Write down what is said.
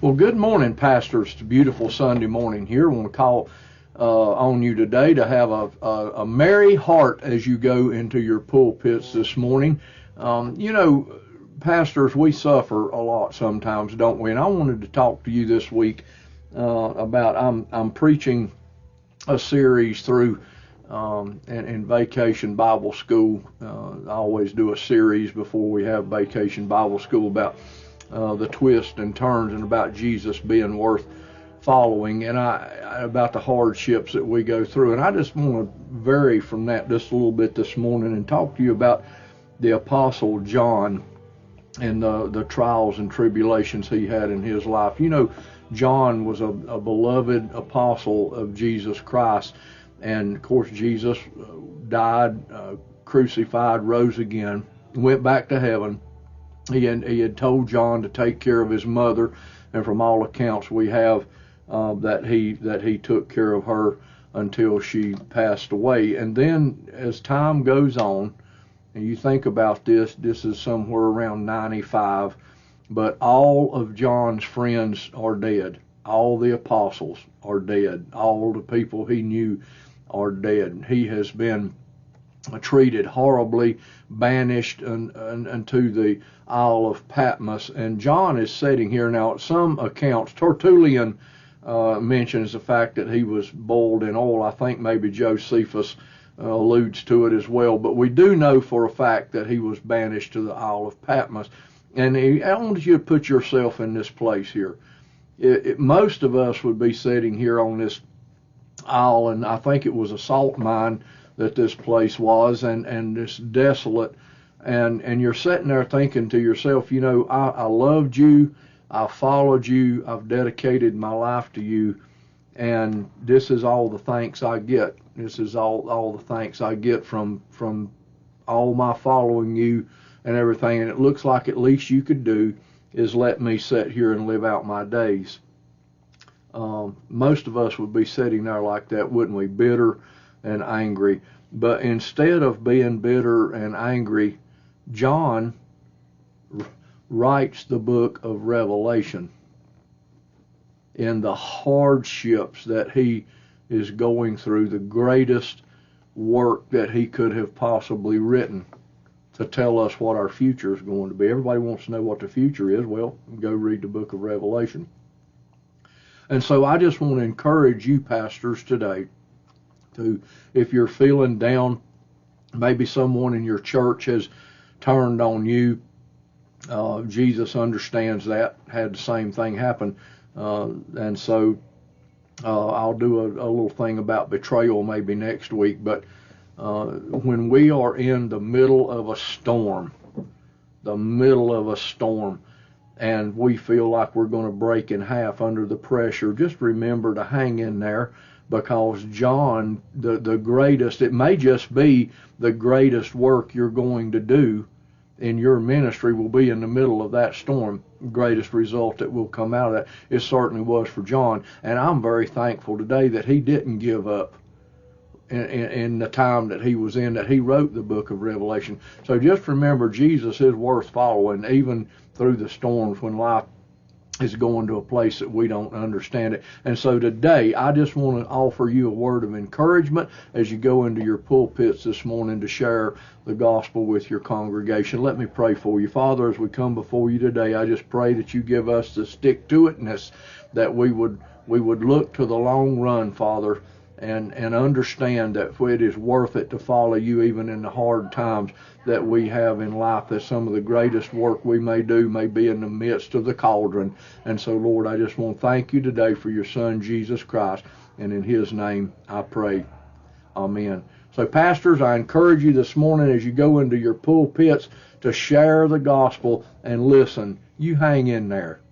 Well, good morning, pastors. It's a beautiful Sunday morning here. I want to call on you today to have a merry heart as you go into your pulpits this morning. Pastors, we suffer a lot sometimes, don't we? And I wanted to talk to you this week about I'm preaching a series through in Vacation Bible School. I always do a series before we have Vacation Bible School about the twists and turns and about Jesus being worth following, and about the hardships that we go through. And I just want to vary from that just a little bit this morning and talk to you about the Apostle John and the trials and tribulations he had in his life. You know, John was a beloved apostle of Jesus Christ, and of course Jesus died, crucified, rose again, went back to heaven. He had told John to take care of his mother, and from all accounts we have that he took care of her until she passed away. And then as time goes on, and you think about this is somewhere around 95, but all of John's friends are dead. All the apostles are dead. All the people he knew are dead. He has been treated horribly, banished unto the Isle of Patmos. And John is sitting here now. At some accounts, Tertullian mentions the fact that he was boiled in oil. I think maybe Josephus alludes to it as well. But we do know for a fact that he was banished to the Isle of Patmos. And I want you to put yourself in this place here. Most of us would be sitting here on this isle, and I think it was a salt mine that this place was, and it's desolate, and you're sitting there thinking to yourself, you know, I loved you, I followed you, I've dedicated my life to you, and this is all the thanks I get. This is all the thanks I get from all my following you and everything, and it looks like at least you could do is let me sit here and live out my days. Most of us would be sitting there like that, wouldn't we? Bitter and angry. But instead of being bitter and angry, John writes the book of Revelation in the hardships that he is going through, the greatest work that he could have possibly written to tell us what our future is going to be. Everybody wants to know what the future is. Well, go read the book of Revelation. And so I just want to encourage you, pastors, today to, if you're feeling down, maybe someone in your church has turned on you. Jesus understands that, had the same thing happen. And so I'll do a little thing about betrayal maybe next week. But when we are in the middle of a storm, and we feel like we're going to break in half under the pressure, just remember to hang in there, because John, the greatest, it may just be the greatest work you're going to do in your ministry will be in the middle of that storm. The greatest result that will come out of that. It certainly was for John, and I'm very thankful today that he didn't give up in the time that he was in, that he wrote the book of Revelation. So just remember, Jesus is worth following, even through the storms when life is going to a place that we don't understand it. And so today, I just want to offer you a word of encouragement as you go into your pulpits this morning to share the gospel with your congregation. Let me pray for you. Father, as we come before you today, I just pray that you give us the stick-to-itness, that we would look to the long run, Father, and understand that it is worth it to follow you even in the hard times that we have in life, that some of the greatest work we may do may be in the midst of the cauldron. And so, Lord, I just want to thank you today for your Son, Jesus Christ, and in his name I pray. Amen. So, pastors, I encourage you this morning as you go into your pulpits to share the gospel, and listen, you hang in there.